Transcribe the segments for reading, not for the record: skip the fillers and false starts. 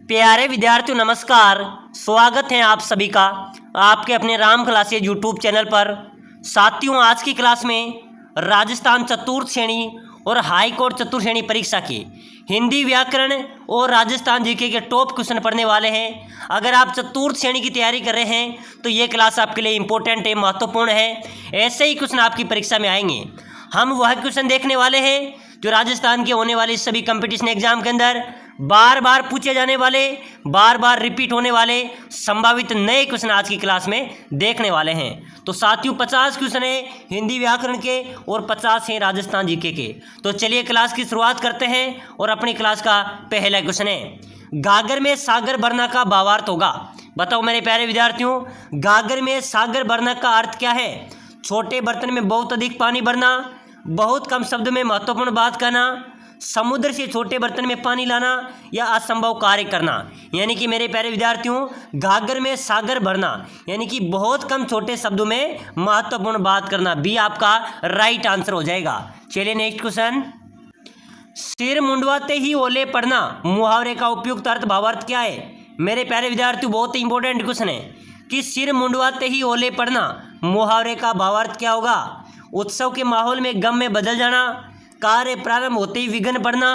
प्यारे विद्यार्थियों नमस्कार। स्वागत है आप सभी का आपके अपने राम क्लासेज यूट्यूब चैनल पर। साथियों, आज की क्लास में राजस्थान चतुर्थ श्रेणी और हाई कोर्ट चतुर्थ श्रेणी परीक्षा की हिंदी व्याकरण और राजस्थान जीके के टॉप क्वेश्चन पढ़ने वाले हैं। अगर आप चतुर्थ श्रेणी की तैयारी कर रहे हैं तो ये क्लास आपके लिए इंपॉर्टेंट है, महत्वपूर्ण है। ऐसे ही क्वेश्चन आपकी परीक्षा में आएंगे। हम वह क्वेश्चन देखने वाले हैं जो राजस्थान के होने वाले सभी कंपटीशन एग्जाम के अंदर बार बार पूछे जाने वाले, बार बार रिपीट होने वाले संभावित नए क्वेश्चन आज की क्लास में देखने वाले हैं। तो साथियों 50 क्वेश्चन है हिंदी व्याकरण के और 50 हैं राजस्थान जीके के। तो चलिए क्लास की शुरुआत करते हैं और अपनी क्लास का पहला क्वेश्चन है, गागर में सागर भरना का भावार्थ होगा। बताओ मेरे प्यारे विद्यार्थियों, गागर में सागर भरना का अर्थ क्या है? छोटे बर्तन में बहुत अधिक पानी भरना, बहुत कम शब्द में महत्वपूर्ण बात कहना, समुद्र से छोटे बर्तन में पानी लाना या असंभव कार्य करना। यानी कि मेरे प्यारे विद्यार्थियों, गागर में सागर भरना यानी कि बहुत कम छोटे शब्दों में महत्वपूर्ण बात करना, बी आपका राइट आंसर हो जाएगा। चलिए नेक्स्ट क्वेश्चन, सिर मुंडवाते ही ओले पड़ना मुहावरे का उपयुक्त अर्थ भावार्थ क्या है? मेरे प्यारे विद्यार्थियों बहुत ही इंपॉर्टेंट क्वेश्चन है कि सिर मुंडवाते ही ओले पड़ना मुहावरे का भावार्थ क्या होगा? उत्सव के माहौल में गम में बदल जाना, कार्य प्रारंभ होते ही विघ्न पड़ना,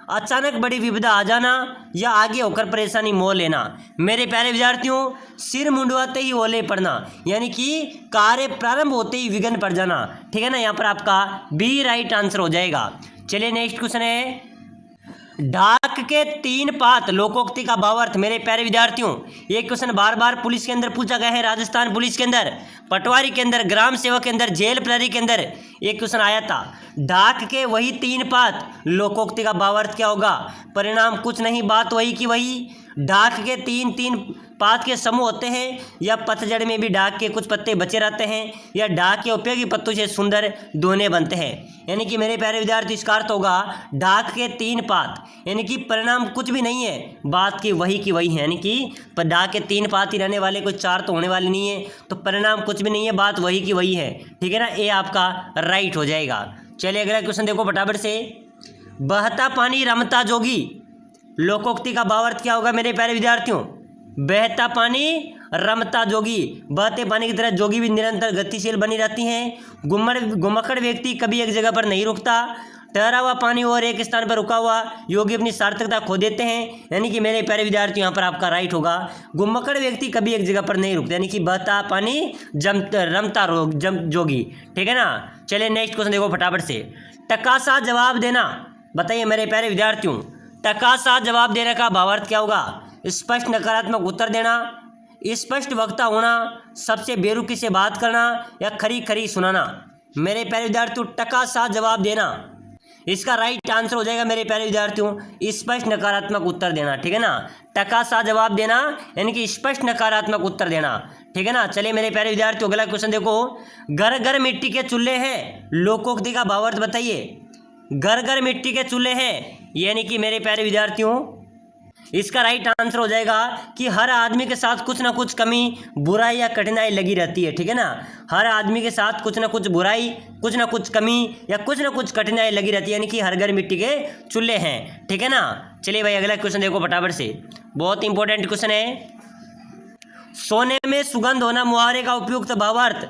अचानक बड़ी विपदा आ जाना या आगे होकर परेशानी मोल लेना। मेरे प्यारे विद्यार्थियों, सिर मुंडवाते ही ओले पड़ना यानी कि कार्य प्रारंभ होते ही विघ्न पड़ जाना, ठीक है ना। यहाँ पर आपका बी राइट आंसर हो जाएगा। चलिए नेक्स्ट क्वेश्चन है, डाक के 3 पात लोकोक्ति का भावार्थ। मेरे प्यारे विद्यार्थियों, ये क्वेश्चन बार बार पुलिस के अंदर पूछा गया है, राजस्थान पुलिस के अंदर, पटवारी के अंदर, ग्राम सेवक के अंदर, जेल प्रहरी के अंदर एक क्वेश्चन आया था। डाक के वही 3 पात लोकोक्ति का भावार्थ क्या होगा? परिणाम कुछ नहीं, बात वही की वही। डाक के 3 पात के समूह होते हैं या पतझड़ में भी डाक के कुछ पत्ते बचे रहते हैं या डाक के उपयोगी पत्तों से सुंदर दोने बनते हैं। यानी कि मेरे प्यारे विद्यार्थी इसका अर्थ होगा डाक के 3 पात यानी कि परिणाम कुछ भी नहीं है, बात की वही है। यानी कि डाक के 3 पात ही रहने वाले, कोई 4 तो होने वाले नहीं है, तो परिणाम कुछ भी नहीं है, बात वही की वही है, ठीक है ना। ये आपका राइट हो जाएगा। चलिए अगला क्वेश्चन देखो फटाफट से, बहता पानी रमता जोगी लोकोक्ति का भावार्थ क्या होगा? मेरे प्यारे विद्यार्थियों, बहता पानी रमता जोगी, बहते पानी की तरह जोगी भी निरंतर गतिशील बनी रहती हैं। घुमक्कड़ व्यक्ति कभी एक जगह पर नहीं रुकता, ठहरा हुआ पानी और एक स्थान पर रुका हुआ योगी अपनी सार्थकता खो देते हैं। यानी कि मेरे प्यारे विद्यार्थियों यहाँ पर आपका राइट होगा, घुमक्कड़ व्यक्ति कभी एक जगह पर नहीं रुकते, यानी कि बहता पानी रमता जोगी, ठीक है ना। चलिए नेक्स्ट क्वेश्चन देखो फटाफट से, टकासा जवाब देना। बताइए मेरे प्यारे विद्यार्थियों, टकासा जवाब देने का भावार्थ क्या होगा? स्पष्ट नकारात्मक उत्तर देना, स्पष्ट वक्ता होना, सबसे बेरुखी से बात करना या खरी खरी सुनाना। मेरे प्यारे विद्यार्थियों, टकासा जवाब देना इसका राइट आंसर हो जाएगा। मेरे प्यारे विद्यार्थियों, स्पष्ट नकारात्मक उत्तर देना, ठीक है ना। टकासा जवाब देना यानी कि स्पष्ट नकारात्मक उत्तर देना, ठीक है ना। चलिए मेरे प्यारे विद्यार्थियों अगला क्वेश्चन देखो, घर घर मिट्टी के चूल्हे हैं लोकोक्ति का भावार्थ बताइए। घर घर मिट्टी के चूल्हे हैं यानी कि मेरे प्यारे विद्यार्थियों इसका राइट आंसर हो जाएगा कि हर आदमी के साथ कुछ ना कुछ कमी, बुराई या कठिनाई लगी रहती है, ठीक है ना। हर आदमी के साथ कुछ ना कुछ बुराई, कुछ ना कुछ कमी या कुछ ना कुछ कठिनाई लगी रहती है, यानी कि हर घर मिट्टी के चूल्हे हैं, ठीक है ना। चलिए भाई अगला क्वेश्चन देखो फटाफट से, बहुत इंपॉर्टेंट क्वेश्चन है, सोने में सुगंध होना मुहावरे का उपयुक्त भावार्थ।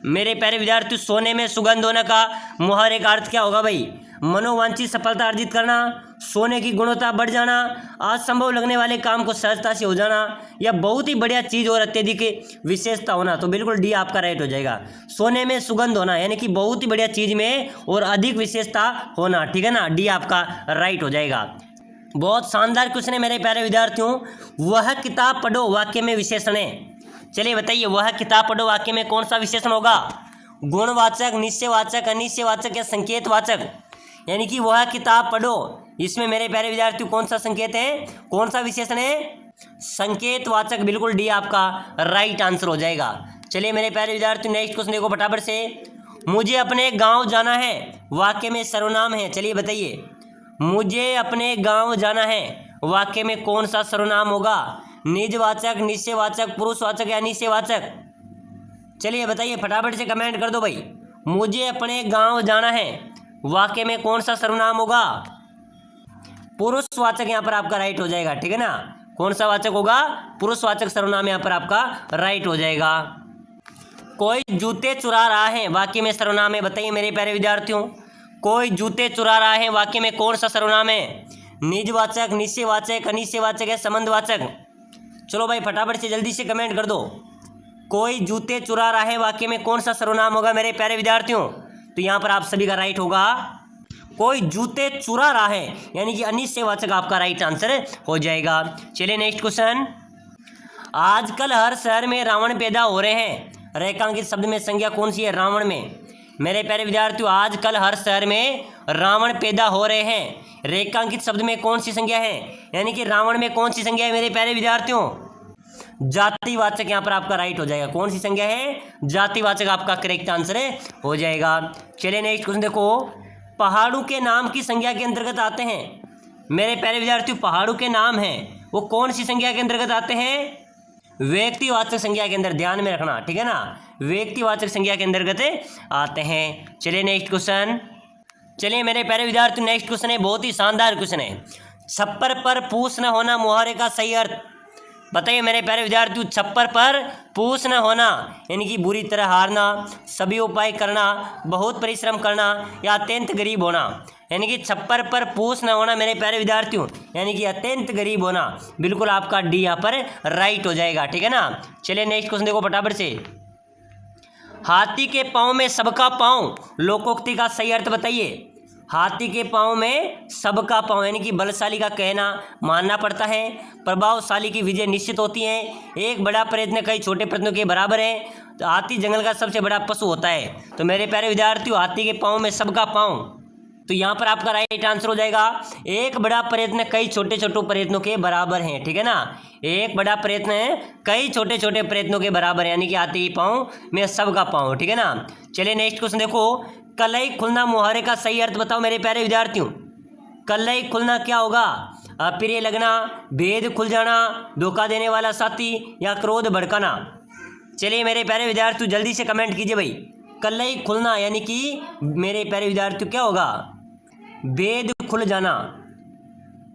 मेरे प्यारे विद्यार्थी, सोने में सुगंध होने का मुहावरे का अर्थ क्या होगा भाई? मनोवांछित सफलता अर्जित करना, सोने की गुणवत्ता बढ़ जाना, असंभव लगने वाले काम को सहजता से हो जाना या बहुत ही बढ़िया चीज़ और अत्यधिक विशेषता होना। तो बिल्कुल डी आपका राइट हो जाएगा। सोने में सुगंध होना यानी कि बहुत ही बढ़िया चीज़ में और अधिक विशेषता होना, ठीक है ना। डी आपका राइट हो जाएगा। बहुत शानदार क्वेश्चन है मेरे प्यारे विद्यार्थियों, वह किताब पढ़ो वाक्य में विशेषण है। चलिए बताइए, वह किताब पढ़ो वाक्य में कौन सा विशेषण होगा? गुणवाचक, निश्चयवाचक, अनिश्चयवाचक या संकेतवाचक। यानी कि वह किताब पढ़ो, इसमें मेरे प्यारे विद्यार्थियों कौन सा संकेत है, कौन सा विशेषण है? संकेतवाचक, बिल्कुल डी आपका राइट आंसर हो जाएगा। चलिए मेरे प्यारे विद्यार्थियों नेक्स्ट क्वेश्चन देखो फटाफट से, मुझे अपने गांव जाना है वाक्य में सर्वनाम है। चलिए बताइए, मुझे अपने गांव जाना है वाक्य में कौन सा सर्वनाम होगा? निजवाचक, निश्चयवाचक, पुरुषवाचक या निश्चयवाचक? चलिए बताइए फटाफट से कमेंट कर दो भाई। मुझे अपने गांव जाना है वाक्य में कौन सा सर्वनाम होगा? पुरुषवाचक यहाँ पर आपका राइट हो जाएगा, ठीक है ना। कौन सा वाचक होगा? पुरुषवाचक सर्वनाम यहाँ पर आपका राइट हो जाएगा। कोई जूते चुरा रहा है वाक्य में सर्वनाम है, बताइए मेरे प्यारे विद्यार्थियों। कोई जूते चुरा रहा है वाक्य में कौन सा सर्वनाम है? निजवाचक, निश्चयवाचक, अनिश्चयवाचक है, संबंधवाचक? चलो भाई फटाफट से जल्दी से कमेंट कर दो। कोई जूते चुरा रहा है वाक्य में कौन सा सर्वनाम होगा मेरे प्यारे विद्यार्थियों? तो यहाँ पर आप सभी का राइट होगा कोई जूते चुरा रहा है, यानी कि अनिश्चयवाचक आपका राइट आंसर हो जाएगा। चलिए नेक्स्ट क्वेश्चन। आजकल हर शहर में रावण पैदा हो रहे हैं, रेखांकित शब्द में संज्ञा कौन सी है रावण में? मेरे प्यारे विद्यार्थियों, आजकल हर शहर में रावण पैदा हो रहे हैं, रेखांकित शब्द में कौन सी संज्ञा है? यानी कि रावण में कौन सी संज्ञा है मेरे प्यारे विद्यार्थियों? जातिवाचक यहाँ पर आपका राइट हो जाएगा। कौन सी संज्ञा है? जातिवाचक आपका करेक्ट आंसर हो जाएगा। चलिए नेक्स्ट क्वेश्चन देखो। पहाड़ों के नाम की संज्ञा के अंतर्गत आते हैं, मेरे प्यारे विद्यार्थियों पहाड़ों के नाम हैं वो कौन सी संज्ञा के अंतर्गत आते हैं? व्यक्तिवाचक संज्ञा के अंदर, ध्यान में रखना, ठीक है ना, व्यक्तिवाचक संज्ञा के अंतर्गत आते हैं। चलिए नेक्स्ट क्वेश्चन। चलिए मेरे प्यारे विद्यार्थियों नेक्स्ट क्वेश्चन है, बहुत ही शानदार क्वेश्चन है। छप्पर पर पूछ न होना मुहावरे का सही अर्थ, बताइए मेरे प्यारे विद्यार्थियों। छप्पर पर पूछ न होना यानी कि बुरी तरह हारना, सभी उपाय करना, बहुत परिश्रम करना या अत्यंत गरीब होना। यानी कि छप्पर पर पूछ न होना मेरे प्यारे विद्यार्थियों, यानी कि अत्यंत गरीब होना। बिल्कुल आपका डी यहाँ पर राइट हो जाएगा, ठीक है ना। चलिए नेक्स्ट क्वेश्चन देखो फटाफट से। हाथी के पाँव में सबका पाँव, लोकोक्ति का सही अर्थ बताइए। हाथी के पाँव में सबका पाँव यानी कि बलशाली का कहना मानना पड़ता है, प्रभावशाली की विजय निश्चित होती है, एक बड़ा प्रयत्न कई छोटे प्रयत्नों के बराबर है, तो हाथी जंगल का सबसे बड़ा पशु होता है। तो मेरे प्यारे विद्यार्थियों हाथी के पाँव में सबका पाँव, तो यहाँ पर आपका राइट आंसर हो जाएगा एक बड़ा प्रयत्न कई छोटे छोटे प्रयत्नों के बराबर है, ठीक है ना। एक बड़ा प्रयत्न है कई छोटे छोटे प्रयत्नों के बराबर, यानी कि हाथी के पाँव में सबका पाँव, ठीक है ना। चलिए नेक्स्ट क्वेश्चन देखो। कलई खुलना मुहावरे का सही अर्थ बताओ मेरे प्यारे विद्यार्थियों। कलई खुलना क्या होगा? अप्रिय लगना, भेद खुल जाना, धोखा देने वाला साथी या क्रोध भड़काना। चलिए मेरे प्यारे विद्यार्थियों जल्दी से कमेंट कीजिए भाई। कलई खुलना यानी कि मेरे प्यारे विद्यार्थियों क्या होगा? भेद खुल जाना।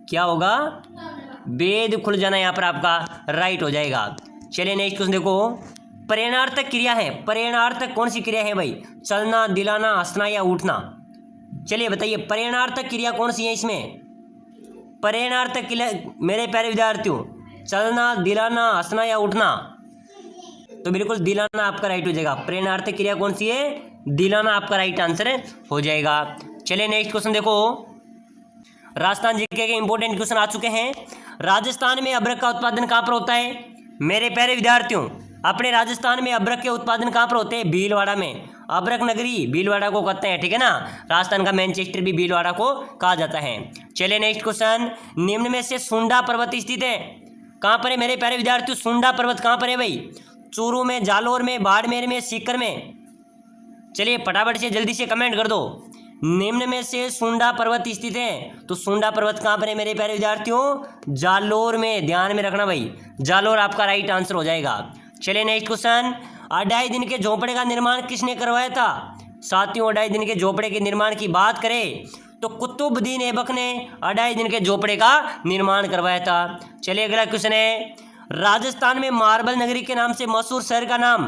क्या होगा? भेद खुल जाना यहाँ पर आपका राइट हो जाएगा। चलिए नेक्स्ट क्वेश्चन देखो। प्रेरणार्थक क्रिया है, प्रेरणार्थक कौन सी क्रिया है भाई? चलना, दिलाना, हंसना या उठना। चलिए बताइए प्रेरणार्थक क्रिया कौन सी है इसमें? प्रेरणार्थक क्रिया मेरे प्यारे विद्यार्थियों चलना, दिलाना, हंसना या उठना। तो बिल्कुल दिलाना आपका राइट हो जाएगा। प्रेरणार्थक क्रिया कौन सी है? दिलाना आपका राइट आंसर हो जाएगा। चलिए नेक्स्ट क्वेश्चन देखो। राजस्थान जीके के इंपॉर्टेंट क्वेश्चन आ चुके हैं। राजस्थान में अदरक का उत्पादन कहाँ पर होता है? मेरे प्यारे विद्यार्थियों अपने राजस्थान में अदरक के उत्पादन कहाँ पर होते हैं? भीलवाड़ा में। अदरक नगरी भीलवाड़ा को कहते हैं, ठीक है ना। राजस्थान का मैनचेस्टर भी भीलवाड़ा को कहा जाता है। चलिए नेक्स्ट क्वेश्चन। निम्न में से सुंडा पर्वत स्थित है, कहाँ पर है मेरे प्यारे विद्यार्थियों? सुंडा पर्वत कहाँ पर है भाई? चूरू में, जालोर में, बाड़मेर में, सीकर में। चलिए फटाफट से जल्दी से कमेंट कर दो। निम्न में से सुंडा पर्वत स्थित है, तो सुंडा पर्वत कहाँ पर है मेरे प्यारे विद्यार्थियों? जालोर में, ध्यान में रखना भाई, जालोर आपका राइट आंसर हो जाएगा। चलिए नेक्स्ट क्वेश्चन। 2.5 दिन के झोपड़े का निर्माण किसने करवाया था? साथियों 2.5 दिन के झोपड़े के निर्माण की बात करें तो कुतुबुद्दीन ऐबक ने 2.5 दिन के झोपड़े का निर्माण करवाया था। चलिए अगला क्वेश्चन है। राजस्थान में मार्बल नगरी के नाम से मशहूर शहर का नाम,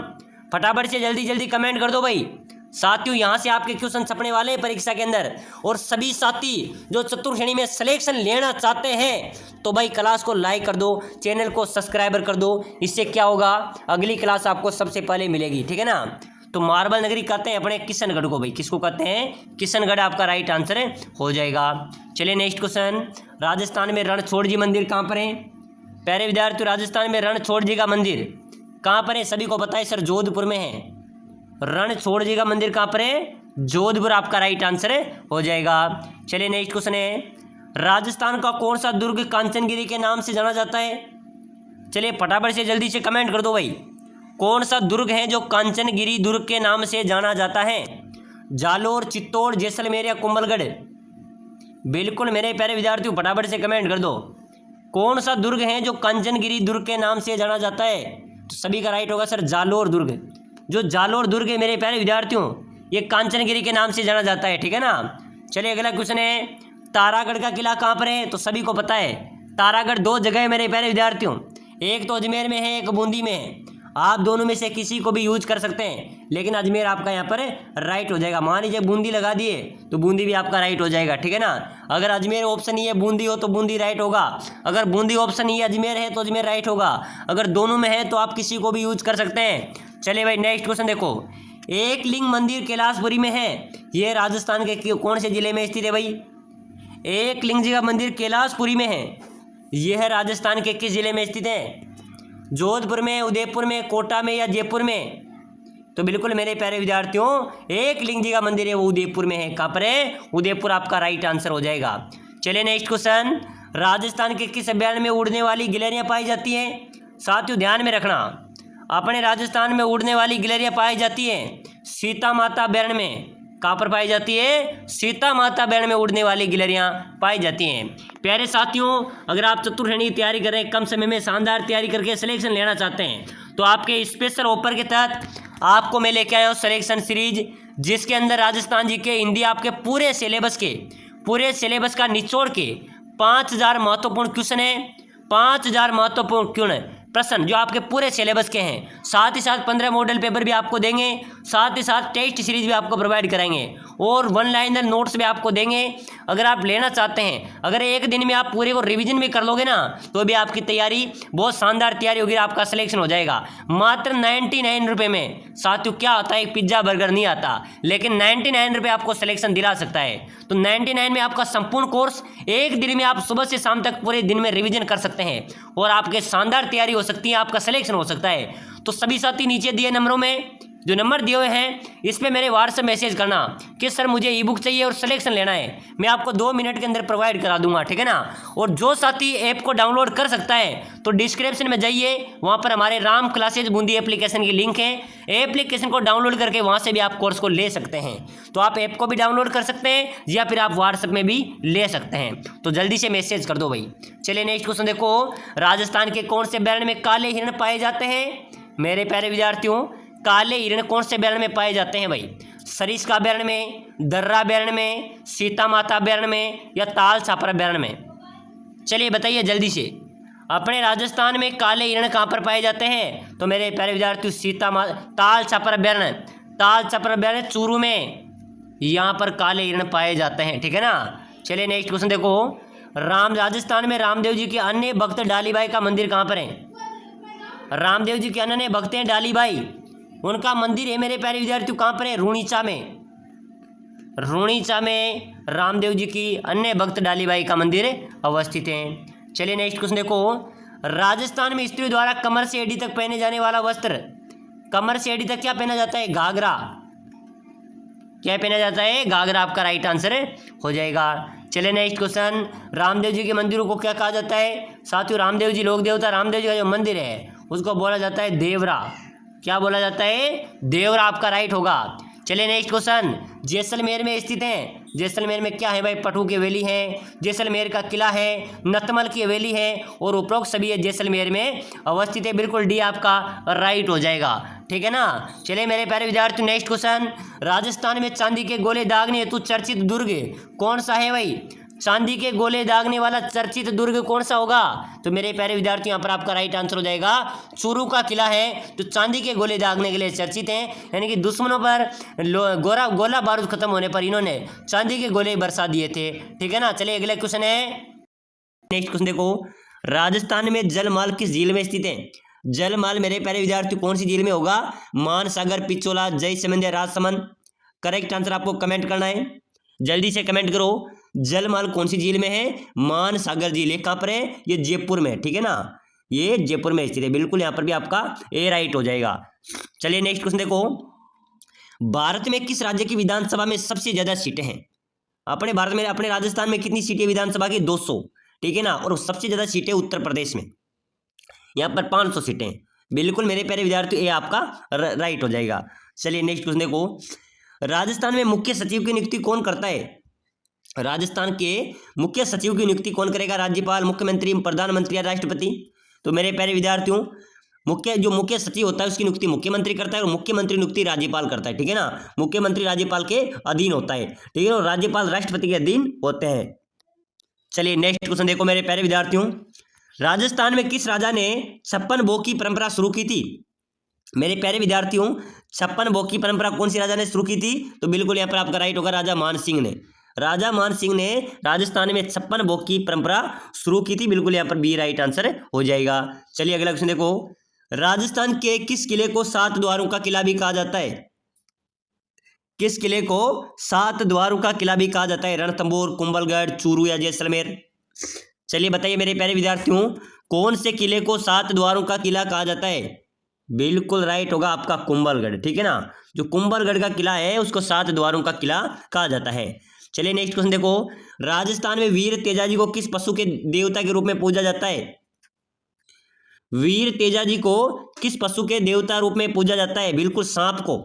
फटाफट से जल्दी जल्दी कमेंट कर दो भाई। साथियों यहाँ से आपके क्वेश्चन छपने वाले हैं परीक्षा के अंदर, और सभी साथी जो चतुर्थ श्रेणी में सिलेक्शन लेना चाहते हैं तो भाई क्लास को लाइक कर दो, चैनल को सब्सक्राइबर कर दो। इससे क्या होगा? अगली क्लास आपको सबसे पहले मिलेगी, ठीक है ना। तो मार्बल नगरी कहते हैं अपने किशनगढ़ को भाई, किसको कहते हैं? किशनगढ़ आपका राइट आंसर हो जाएगा। चलिए नेक्स्ट क्वेश्चन। राजस्थान में रणछोड़ जी मंदिर कहाँ पर है? प्यारे विद्यार्थी राजस्थान में रणछोड़ जी का मंदिर कहाँ पर है? सभी को पता है सर, जोधपुर में है। रणछोड़ जी का मंदिर कहाँ पर है? जोधपुर आपका राइट आंसर हो जाएगा। चलिए नेक्स्ट क्वेश्चन है। राजस्थान का कौन सा दुर्ग कांचनगिरी के नाम से जाना जाता है? चलिए फटाफट से जल्दी से कमेंट कर दो भाई। कौन सा दुर्ग है जो कांचनगिरी दुर्ग के नाम से जाना जाता है? जालोर, चित्तौड़, जैसलमेर या कुंभलगढ़? बिल्कुल मेरे प्यारे विद्यार्थियों फटाफट से कमेंट कर दो। कौन सा दुर्ग है जो कांचनगिरी दुर्ग के नाम से जाना जाता है? तो सभी का राइट होगा सर जालोर दुर्ग। जो जालोर दुर्ग है मेरे प्यारे विद्यार्थियों ये कांचनगिरी के नाम से जाना जाता है, ठीक है ना। चलिए अगला क्वेश्चन है। तारागढ़ का किला कहाँ पर है? तो सभी को पता है तारागढ़ दो जगह है मेरे प्यारे विद्यार्थियों, एक तो अजमेर में है, एक बूंदी में है। आप दोनों में से किसी को भी यूज कर सकते हैं, लेकिन अजमेर आपका यहाँ पर राइट हो जाएगा। मान लीजिए बूंदी लगा दिए तो बूंदी भी आपका राइट हो जाएगा, ठीक है ना। अगर अजमेर ऑप्शन ही है बूंदी हो तो बूंदी राइट होगा, अगर बूंदी ऑप्शन ही अजमेर है तो अजमेर राइट होगा, अगर दोनों में है तो आप किसी को भी यूज कर सकते हैं। चलिए भाई नेक्स्ट क्वेश्चन देखो। एक लिंग मंदिर कैलाशपुरी में है, ये राजस्थान के कौन से जिले में स्थित है भाई? एक लिंग जी का मंदिर कैलाशपुरी में है, यह राजस्थान के किस जिले में स्थित है? जोधपुर में, उदयपुर में, कोटा में या जयपुर में? तो बिल्कुल मेरे प्यारे विद्यार्थियों, एक लिंग जी का मंदिर है वो उदयपुर में है। कहाँ पर है? उदयपुर आपका राइट आंसर हो जाएगा। चलिए नेक्स्ट क्वेश्चन। राजस्थान के किस अभ्यारण्य में उड़ने वाली गिलहरियां पाई जाती हैं? साथियों ध्यान में रखना, अपने राजस्थान में उड़ने वाली गिलहरियां पाई जाती हैं सीता माता अभ्यारण्य में। कहाँ पर पाई जाती है? सीता माता अभ्यारण्य में उड़ने वाली गिलहरियां पाई जाती हैं। प्यारे साथियों, अगर आप चतुर्श्रेणी की तैयारी कर रहे हैं, कम समय में शानदार तैयारी करके सिलेक्शन लेना चाहते हैं, तो आपके स्पेशल ऑफर के तहत आपको मैं लेके आया हूँ सिलेक्शन सीरीज, जिसके अंदर राजस्थान जी के हिंदी आपके पूरे सिलेबस का निचोड़ के 5000 महत्वपूर्ण क्वेश्चन है, 5000 महत्वपूर्ण प्रश्न जो आपके पूरे सिलेबस के हैं। साथ ही साथ 15 मॉडल पेपर भी आपको देंगे, साथ ही साथ टेस्ट सीरीज भी आपको प्रोवाइड कराएंगे और वन लाइनर नोट्स भी आपको देंगे। अगर आप लेना चाहते हैं, अगर एक दिन में आप पूरे को रिवीजन भी कर लोगे ना, तो भी आपकी तैयारी बहुत शानदार तैयारी होगी, आपका सिलेक्शन हो जाएगा। मात्र 99 रुपये में। साथियों क्या होता है, एक पिज्जा बर्गर नहीं आता, लेकिन 99 रुपये आपको सिलेक्शन दिला सकता है। तो 99 में आपका संपूर्ण कोर्स एक दिन में आप सुबह से शाम तक पूरे दिन में रिवीजन कर सकते हैं और आपके शानदार तैयारी हो सकती है, आपका सिलेक्शन हो सकता है। तो सभी साथी नीचे दिए नंबरों में जो नंबर दिए हुए हैं, इस पे मेरे व्हाट्सएप मैसेज करना कि सर मुझे ई बुक चाहिए और सिलेक्शन लेना है, मैं आपको 2 मिनट के अंदर प्रोवाइड करा दूंगा, ठीक है ना। और जो साथी ऐप को डाउनलोड कर सकता है तो डिस्क्रिप्शन में जाइए, वहाँ पर हमारे राम क्लासेज बूंदी एप्लीकेशन की लिंक है, एप्लीकेशन को डाउनलोड करके वहाँ से भी आप कोर्स को ले सकते हैं। तो आप ऐप को भी डाउनलोड कर सकते हैं या फिर आप व्हाट्सएप में भी ले सकते हैं, तो जल्दी से मैसेज कर दो भाई। चलिए नेक्स्ट क्वेश्चन देखो। राजस्थान के कौन से अभ्यारण्य में काले हिरण पाए जाते हैं? मेरे प्यारे विद्यार्थियों, काले हिरण कौन से अभ्यारण्य में पाए जाते हैं भाई? सरिस्का अभ्यारण्य में, दर्रा अभ्यारण्य में, सीता माता अभ्यारण्य में या ताल छापर अभ्यारण्य में? चलिए बताइए जल्दी से। अपने राजस्थान में काले हिरण कहाँ पर पाए जाते हैं? तो मेरे प्यारे विद्यार्थियों, ताल छापर अभ्यारण्य चूरू में, यहाँ पर काले हिरण पाए जाते हैं, ठीक है ना। चलिए नेक्स्ट क्वेश्चन देखो। राजस्थान में रामदेव जी के अन्य भक्त डालीबाई का मंदिर कहाँ पर है? रामदेव जी के अन्य भक्त हैं डालीबाई, उनका मंदिर है मेरे प्यारे विद्यार्थियों कहाँ पर है? रूणीचा में रामदेव जी की अन्य भक्त डालीबाई का मंदिर अवस्थित है। चलिए नेक्स्ट क्वेश्चन देखो। राजस्थान में स्त्री द्वारा कमर से एड़ी तक पहने जाने वाला वस्त्र, कमर से एड़ी तक क्या पहना जाता है? घाघरा। क्या पहना जाता है? घाघरा आपका राइट आंसर हो जाएगा। चलिए नेक्स्ट क्वेश्चन। रामदेव जी के मंदिरों को क्या कहा जाता है? साथियों रामदेव जी लोक देवता रामदेव जी का जो मंदिर है उसको बोला जाता है देवरा। क्या बोला जाता है? देवरा आपका राइट होगा। चलिए नेक्स्ट क्वेश्चन। जैसलमेर में स्थित है, जैसलमेर में क्या है भाई? पटू की हवेली है, जैसलमेर का किला है, नतमल की हवेली है और उपरोक्त सभी जैसलमेर में अवस्थित है। बिल्कुल डी आपका राइट हो जाएगा, ठीक है ना। चलिए मेरे प्यारे विद्यार्थी नेक्स्ट क्वेश्चन। राजस्थान में चांदी के गोले दागने हेतु चर्चित दुर्ग कौन सा है भाई? चांदी के गोले दागने वाला चर्चित दुर्ग कौन सा होगा? तो मेरे प्यारे विद्यार्थी यहाँ पर आपका राइट आंसर हो जाएगा चूरू का किला है, जो चांदी के गोले दागने के लिए चर्चित हैं। यानी कि दुश्मनों पर गोला बारूद खत्म होने पर इन्होंने चांदी के गोले बरसा दिए थे, ठीक है ना। चलिए अगला क्वेश्चन है, नेक्स्ट क्वेश्चन देखो। राजस्थान में जलमाल किस झील में स्थित है? जलमाल मेरे प्यारे विद्यार्थी कौन सी झील में होगा? मानसागर, पिचोला, जयसमंद या राजसमंद? करेक्ट आंसर आपको कमेंट करना है, जल्दी से कमेंट करो। जलमाल कौन सी झील में है? मानसागर झील। ये कहाँ पर है? ये जयपुर में, ठीक है ना, ये जयपुर में स्थित है। बिल्कुल यहाँ पर भी आपका ए राइट हो जाएगा। चलिए नेक्स्ट क्वेश्चन देखो। भारत में किस राज्य की विधानसभा में सबसे ज्यादा सीटें हैं? अपने भारत में, अपने राजस्थान में कितनी सीटें विधानसभा की? 200, ठीक है ना। और सबसे ज्यादा सीटें उत्तर प्रदेश में, यहाँ पर 500 सीटें। बिल्कुल मेरे प्यारे विद्यार्थी ये आपका राइट हो जाएगा। चलिए नेक्स्ट क्वेश्चन देखो। राजस्थान में मुख्य सचिव की नियुक्ति कौन करता है? राजस्थान के मुख्य सचिव की नियुक्ति कौन करेगा? राज्यपाल, मुख्यमंत्री, प्रधानमंत्री या राष्ट्रपति? तो मेरे प्यारे विद्यार्थियों, मुख्य सचिव होता है उसकी नियुक्ति मुख्यमंत्री करता है और मुख्यमंत्री नियुक्ति राज्यपाल करता है, ठीक है ना। मुख्यमंत्री राज्यपाल के अधीन होता है, ठीक है, और राज्यपाल राष्ट्रपति के अधीन होते हैं। चलिए नेक्स्ट क्वेश्चन देखो मेरे प्यारे विद्यार्थियों, राजस्थान में किस राजा ने 56 भोग की परंपरा शुरू की थी? मेरे प्यारे विद्यार्थियों 56 भोग की परंपरा कौन सी राजा ने शुरू की थी? तो बिल्कुल यहाँ पर आपका राइट होगा राजा मान सिंह ने। राजा मान सिंह ने राजस्थान में 56 भोग की परंपरा शुरू की थी, बिल्कुल यहाँ पर बी राइट आंसर हो जाएगा। चलिए अगला क्वेश्चन देखो, राजस्थान के किस किले को 7 द्वारों का किला भी कहा जाता है? किस किले को 7 द्वारों का किला भी कहा जाता है? रणथंभौर, कुंभलगढ़, चूरू या जैसलमेर? चलिए बताइए मेरे प्यारे विद्यार्थियों, कौन से किले को 7 द्वारों का किला कहा जाता है? बिल्कुल राइट होगा आपका कुंभलगढ़, ठीक है ना। जो कुंभलगढ़ का किला है उसको 7 द्वारों का किला कहा जाता है। चलिए नेक्स्ट क्वेश्चन देखो, राजस्थान में वीर तेजाजी को किस पशु के देवता के रूप में पूजा जाता है? वीर तेजाजी को किस पशु के देवता रूप में पूजा जाता है? बिल्कुल सांप को।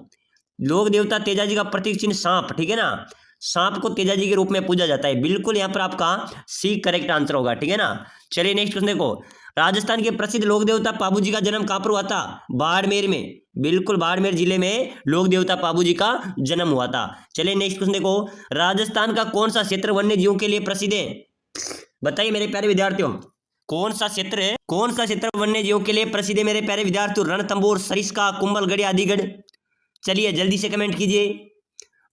लोक देवता तेजाजी का प्रतीक चिन्ह सांप, ठीक है ना। सांप को तेजाजी के रूप में पूजा जाता है, बिल्कुल यहाँ पर आपका सी करेक्ट आंसर होगा, ठीक है ना। चलिए नेक्स्ट क्वेश्चन देखो, राजस्थान के प्रसिद्ध लोक देवता पाबू जी का जन्म कहाँ पर हुआ था? बाड़मेर में, बिल्कुल बाड़मेर जिले में लोक देवता पाबू जी का जन्म हुआ था। चलिए नेक्स्ट क्वेश्चन देखो, राजस्थान का कौन सा क्षेत्र वन्य जीवों के लिए प्रसिद्ध है? बताइए मेरे प्यारे विद्यार्थियों, कौन सा क्षेत्र वन्य जीवों के लिए प्रसिद्ध है मेरे प्यारे विद्यार्थियों? रणथंभौर, सरिस्का, कुंभलगढ़, आदिगढ़? चलिए जल्दी से कमेंट कीजिए,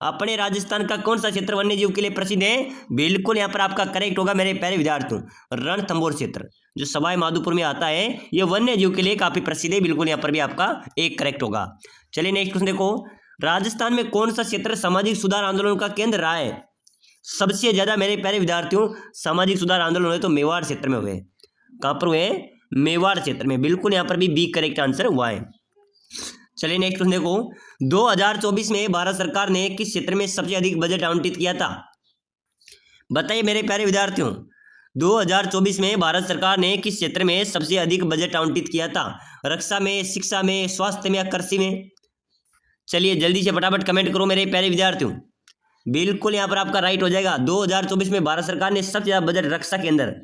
अपने राजस्थान का कौन सा क्षेत्र वन्य जीव के लिए प्रसिद्ध है? बिल्कुल यहाँ पर आपका करेक्ट होगा मेरे प्यारे विद्यार्थियों, रणथंभौर क्षेत्र जो सवाई माधोपुर में आता है, ये वन्य जीव के लिए काफी प्रसिद्ध है, बिल्कुल यहाँ पर भी आपका एक करेक्ट होगा। चलिए नेक्स्ट क्वेश्चन देखो, राजस्थान में कौन सा क्षेत्र सामाजिक सुधार आंदोलन का केंद्र रहा है? सबसे ज्यादा मेरे प्यारे विद्यार्थियों सामाजिक सुधार आंदोलन हुए तो मेवाड़ क्षेत्र में हुए। कहाँ पर हुए? मेवाड़ क्षेत्र में, बिल्कुल यहाँ पर भी बी करेक्ट आंसर हुआ है। चलिए नेक्स्ट क्वेश्चन देखो, 2024 में भारत सरकार ने किस क्षेत्र में सबसे अधिक बजट आवंटित किया था? बताइए मेरे प्यारे विद्यार्थियों, 2024 में भारत सरकार ने किस क्षेत्र में सबसे अधिक बजट आवंटित किया था? रक्षा में, शिक्षा में, स्वास्थ्य में या कृषि में? चलिए जल्दी से फटाफट कमेंट करो मेरे प्यारे विद्यार्थियों, बिल्कुल यहाँ पर आपका राइट हो जाएगा। 2024 में भारत सरकार ने सबसे ज्यादा बजट रक्षा के अंदर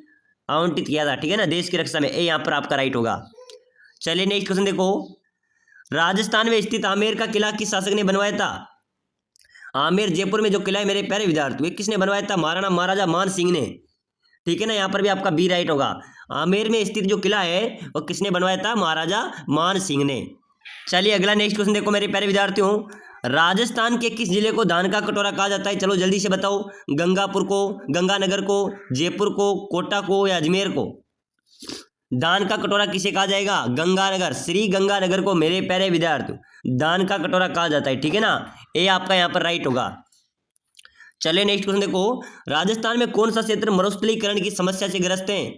आवंटित किया था, ठीक है ना, देश की रक्षा में, ये यहाँ पर आपका राइट होगा। चलिए नेक्स्ट क्वेश्चन देखो, राजस्थान में स्थित आमेर का किला किस शासक ने बनवाया था? आमेर जयपुर में जो किला है मेरे प्यारे विद्यार्थी किसने बनवाया था? महाराजा मान सिंह ने, ठीक है ना, यहाँ पर भी आपका बी राइट होगा। आमेर में स्थित जो किला है वो किसने बनवाया था? महाराजा मान सिंह ने। चलिए अगला नेक्स्ट क्वेश्चन देखो मेरे प्यारे विद्यार्थियों, राजस्थान के किस जिले को धान का कटोरा कहा जाता है? चलो जल्दी से बताओ, गंगापुर को, गंगानगर को, जयपुर को, कोटा को या अजमेर को? दान का कटोरा किसे कहा जाएगा? गंगानगर, श्री गंगानगर को मेरे प्यारे विद्यार्थी दान का कटोरा कहा जाता है, ठीक है ना, ये आपका यहाँ पर राइट होगा। चलिए नेक्स्ट क्वेश्चन देखो, राजस्थान में कौन सा क्षेत्र मरुस्थलीकरण की समस्या से ग्रस्त है?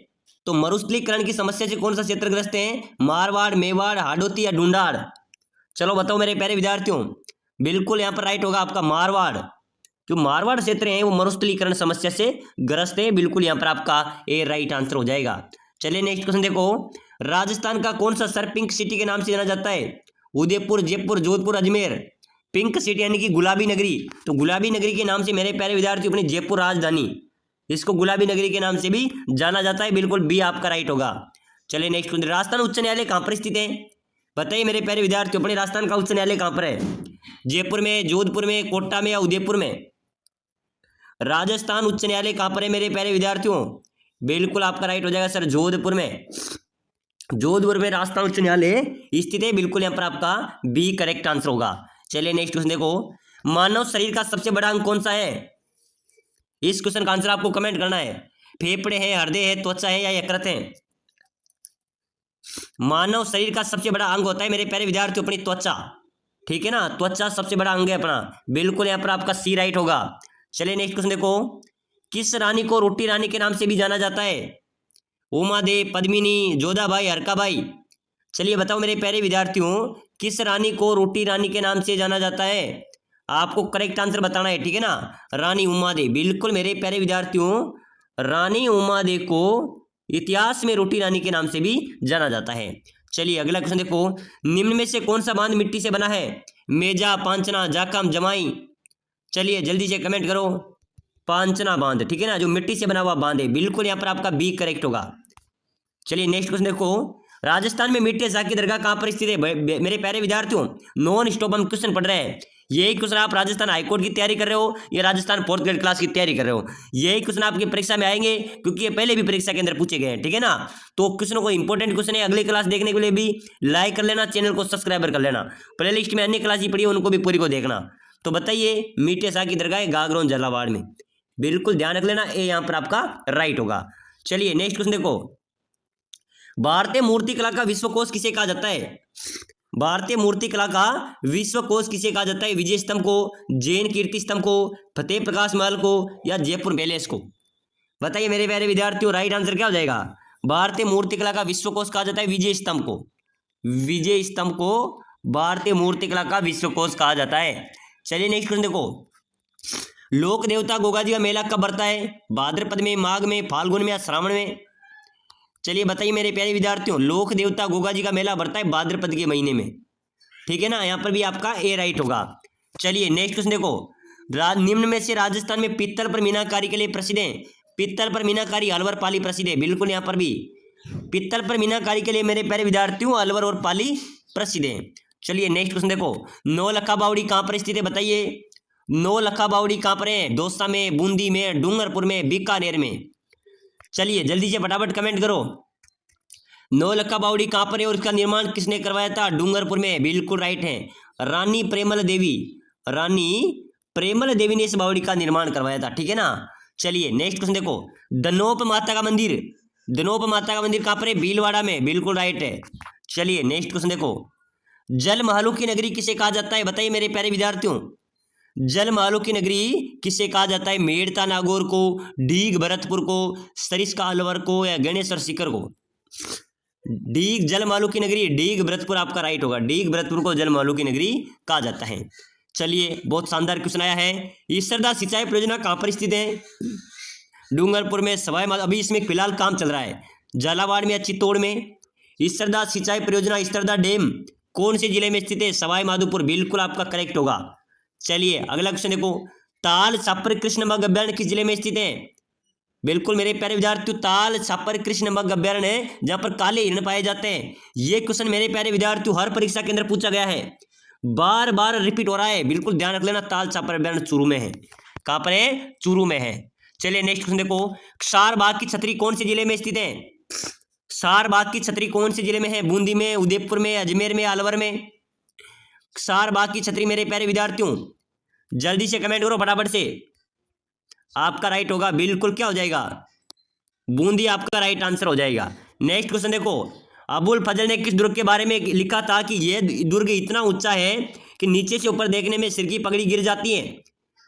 तो मरुस्थलीकरण की समस्या से कौन सा क्षेत्र ग्रस्त है? मारवाड़, मेवाड़, हाडोती या ढूंढाड़? चलो बताओ मेरे प्यारे विद्यार्थियों, बिल्कुल यहाँ पर राइट होगा आपका मारवाड़। जो मारवाड़ क्षेत्र है वो मरुस्थलीकरण समस्या से ग्रस्त है, बिल्कुल यहाँ पर आपका ए राइट आंसर हो जाएगा। चलिए नेक्स्ट क्वेश्चन देखो, राजस्थान का कौन सा शहर पिंक सिटी के नाम से जाना जाता है? उदयपुर, जयपुर, जोधपुर, अजमेर? पिंक सिटी यानी कि गुलाबी नगरी, तो गुलाबी नगरी के नाम से मेरे प्यारे विद्यार्थी अपनी जयपुर राजधानी, इसको गुलाबी नगरी के नाम से भी जाना जाता है, बिल्कुल बी आपका राइट होगा। चलिए नेक्स्ट क्वेश्चन, राजस्थान उच्च न्यायालय कहाँ पर स्थित है? बताइए मेरे प्यारे विद्यार्थी अपने राजस्थान का उच्च न्यायालय कहाँ पर है? जयपुर में, जोधपुर में, कोटा में या उदयपुर में? राजस्थान उच्च न्यायालय कहाँ पर है मेरे प्यारे विद्यार्थियों? बिल्कुल आपका राइट हो जाएगा सर जोधपुर में। जोधपुर में राजस्थान उच्च न्यायालय स्थित है, बिल्कुल यहाँ पर आपका बी करेक्ट आंसर होगा। चलिए नेक्स्ट क्वेश्चन देखो, मानव शरीर का सबसे बड़ा अंग कौन सा है? इस क्वेश्चन का आंसर आपको कमेंट करना है। फेफड़े है, हृदय है, त्वचा है या यकृत है? मानव शरीर का सबसे बड़ा अंग होता है मेरे प्यारे विद्यार्थी अपनी त्वचा, ठीक है ना, त्वचा सबसे बड़ा अंग है अपना, बिल्कुल यहाँ पर आपका सी राइट होगा। चलिए नेक्स्ट क्वेश्चन देखो, किस रानी को रोटी रानी के नाम से भी जाना जाता है? उमादेव, पद्मिनी, जोधाबाई, हरकाबाई? चलिए बताओ मेरे प्यारे विद्यार्थियों, किस रानी को रोटी रानी के नाम से जाना जाता है? आपको करेक्ट आंसर बताना है, ठीक है ना, रानी उमादेव, बिल्कुल मेरे प्यारे विद्यार्थियों रानी उमादेव को इतिहास में रोटी रानी के नाम से भी जाना जाता है। चलिए अगला क्वेश्चन देखो, निम्न में से कौन सा बांध मिट्टी से बना है? मेजा, पांचना, जाखम, जमाई? चलिए जल्दी से कमेंट करो। पांचना बांध, ठीक है ना, जो मिट्टी से बना हुआ बांध है, बिल्कुल यहाँ पर आपका बी करेक्ट होगा। चलिए नेक्स्ट क्वेश्चन देखो, राजस्थान में मिर्टे शाह की दरगाह कहाँ पर स्थित है? मेरे प्यारे विद्यार्थियों नॉन स्टॉप हम क्वेश्चन पढ़ रहे हैं, यही क्वेश्चन आप राजस्थान हाईकोर्ट की तैयारी कर रहे हो या राजस्थान 4th ग्रेड क्लास की तैयारी कर रहे हो, यही क्वेश्चन आपकी परीक्षा में आएंगे, क्योंकि ये पहले भी परीक्षा के अंदर पूछे गए हैं, ठीक है ना। तो क्वेश्चनों को इंपॉर्टेंट क्वेश्चन है, अगली क्लास देखने के लिए भी लाइक कर लेना, चैनल को सब्सक्राइबर कर लेना, प्ले लिस्ट में अन्य क्लास ही पड़ी है उनको भी पूरी को देखना। तो बताइए, मीठे शाह की दरगाह गागरोन झालावाड़ में, बिल्कुल ध्यान रख लेना, ये यहाँ पर आपका राइट होगा। चलिए नेक्स्ट क्वेश्चन देखो, भारतीय मूर्तिकला का विश्वकोश किसे कहा जाता है? भारतीय मूर्तिकला का विश्वकोश किसे कहा जाता है? विजय स्तंभ को, जैन कीर्ति स्तंभ को, फतेह प्रकाश महल को, या जयपुर पैलेस को? बताइए मेरे प्यारे विद्यार्थियों, राइट आंसर क्या हो जाएगा? भारतीय मूर्तिकला का विश्वकोश कहा जाता है विजय स्तंभ को। विजय स्तंभ को भारतीय मूर्तिकला का विश्वकोश कहा जाता है। चलिए नेक्स्ट क्वेश्चन देखो, लोक देवता गोगा जी का मेला कब बढ़ता है? भाद्रपद में, माघ में, फाल्गुन में या श्रावण में? चलिए बताइए मेरे प्यारे विद्यार्थियों, लोक देवता गोगा जी का मेला बढ़ता है भाद्रपद के महीने में, ठीक है ना। यहाँ पर भी आपका ए राइट होगा। चलिए नेक्स्ट क्वेश्चन देखो, निम्न में से राजस्थान में पित्तल पर मीनाकारी के लिए प्रसिद्ध है? पित्तल पर मीनाकारी अलवर पाली प्रसिद्ध है, बिल्कुल यहाँ पर भी पित्तल पर मीनाकारी के लिए मेरे प्यारे विद्यार्थियों अलवर और पाली प्रसिद्ध है। चलिए नेक्स्ट क्वेश्चन देखो, नौलखा बावड़ी कहाँ पर स्थित है? बताइए नौलखा बावड़ी कहाँ पर है? दौसा में, बूंदी में, डूंगरपुर में, बीकानेर में? चलिए जल्दी से फटाफट कमेंट करो, नौलखा बावड़ी कहाँ पर है और इसका निर्माण किसने करवाया था? डूंगरपुर में, बिल्कुल राइट है, रानी प्रेमल देवी, रानी प्रेमल देवी ने इस बावड़ी का निर्माण करवाया था, ठीक है ना। चलिए नेक्स्ट क्वेश्चन देखो, दनोप माता का मंदिर, दनोप माता का मंदिर कहाँ पर है? भीलवाड़ा में, बिल्कुल राइट है। चलिए नेक्स्ट क्वेश्चन देखो, जल महलों की नगरी किसे कहा जाता है? बताइए मेरे प्यारे विद्यार्थियों, जल महलों की नगरी किसे कहा जाता है? मेड़ता नागौर को, डीग भरतपुर को, सरिस्का अलवर को, या गणेश्वर सीकर को? डीग जल महलों की नगरी, डीग भरतपुर आपका राइट होगा, डीग भरतपुर को जल महलों की नगरी कहा जाता है। चलिए बहुत शानदार क्वेश्चन आया है, ईश्वरदास सिंचाई परियोजना कहाँ पर स्थित है? डूंगरपुर में, सवाई माधोपुर, अभी इसमें फिलहाल काम चल रहा है, झालावाड़ में या चित्तौड़ में? ईश्वरदास सिंचाई परियोजना, ईश्वरदास डैम कौन से जिले में स्थित है? सवाई माधोपुर, बिल्कुल आपका करेक्ट होगा। चलिए अगला क्वेश्चन देखो, ताल छापर कृष्ण मृग अभ्यारण्य किस जिले में स्थित है? बिल्कुल मेरे प्यारे विद्यार्थियों, ताल छापर कृष्ण मृग अभ्यारण्य है जहां पर काले हिरण पाए जाते हैं। ये क्वेश्चन मेरे प्यारे विद्यार्थियों हर परीक्षा के अंदर पूछा गया है, बार बार रिपीट हो रहा है, बिल्कुल ध्यान रख लेना। ताल छापर अभ्यारण्य चूरू में है, कहां पर है? चूरू में है। चलिए नेक्स्ट क्वेश्चन देखो, क्षारबाग की छतरी कौन से जिले में स्थित है? क्षारबाग की छतरी कौन से जिले में है? बूंदी में, उदयपुर में, अजमेर में, अलवर में? क्षारबाग की छतरी मेरे प्यारे विद्यार्थियों जल्दी से कमेंट करो फटाफट से, आपका राइट होगा, बिल्कुल क्या हो जाएगा? बूंदी आपका राइट आंसर हो जाएगा। नेक्स्ट क्वेश्चन देखो, अबुल फजल ने किस दुर्ग के बारे में लिखा था कि यह दुर्ग इतना ऊंचा है कि नीचे से ऊपर देखने में सिर की पगड़ी गिर जाती है?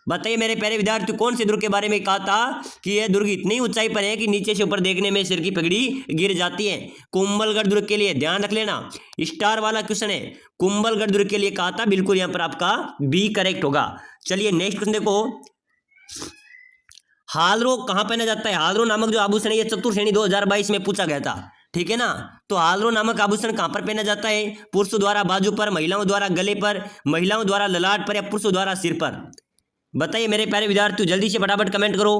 बताइए मेरे प्यारे विद्यार्थी, कौन से दुर्ग के बारे में कहा था कि यह दुर्ग इतनी ऊंचाई पर है कि नीचे से ऊपर देखने में सिर की पगड़ी गिर जाती है? कुंभलगढ़ दुर्ग के लिए, ध्यान रख लेना, स्टार वाला क्वेश्चन है, कुंभलगढ़ दुर्ग के लिए कहा था, बिल्कुल यहाँ पर आपका बी करेक्ट होगा। चलिए नेक्स्ट क्वेश्चन देखो, हालरो कहाँ पहना जाता है? हालरो नामक जो आभूषण है, ये चतुर्थ श्रेणी 2022 में पूछा गया था, ठीक है ना। तो हालरो नामक आभूषण कहाँ पर पहना जाता है? पुरुषों द्वारा बाजू पर, महिलाओं द्वारा गले पर, महिलाओं द्वारा ललाट पर, या पुरुषों द्वारा सिर पर? बताइए मेरे प्यारे विद्यार्थियों जल्दी से फटाफट कमेंट करो,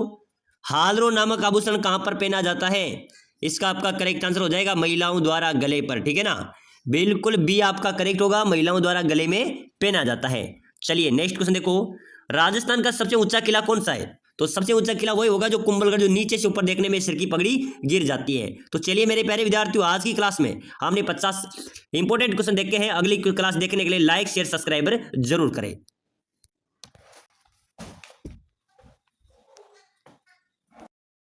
हालरो नामक आभूषण कहाँ पर पहना जाता है? इसका आपका करेक्ट आंसर हो जाएगा महिलाओं द्वारा गले पर, ठीक है ना, बिल्कुल बी आपका करेक्ट होगा, महिलाओं द्वारा गले में पहना जाता है। चलिए नेक्स्ट क्वेश्चन देखो, राजस्थान का सबसे ऊंचा किला कौन सा है? तो सबसे ऊंचा किला वही होगा जो कुंभलगढ़, जो नीचे से ऊपर देखने में सिर की पगड़ी गिर जाती है। तो चलिए मेरे प्यारे विद्यार्थियों, आज की क्लास में हमने 50 इंपॉर्टेंट क्वेश्चन देखे हैं, अगली क्लास देखने के लिए लाइक शेयर सब्सक्राइबर जरूर करें।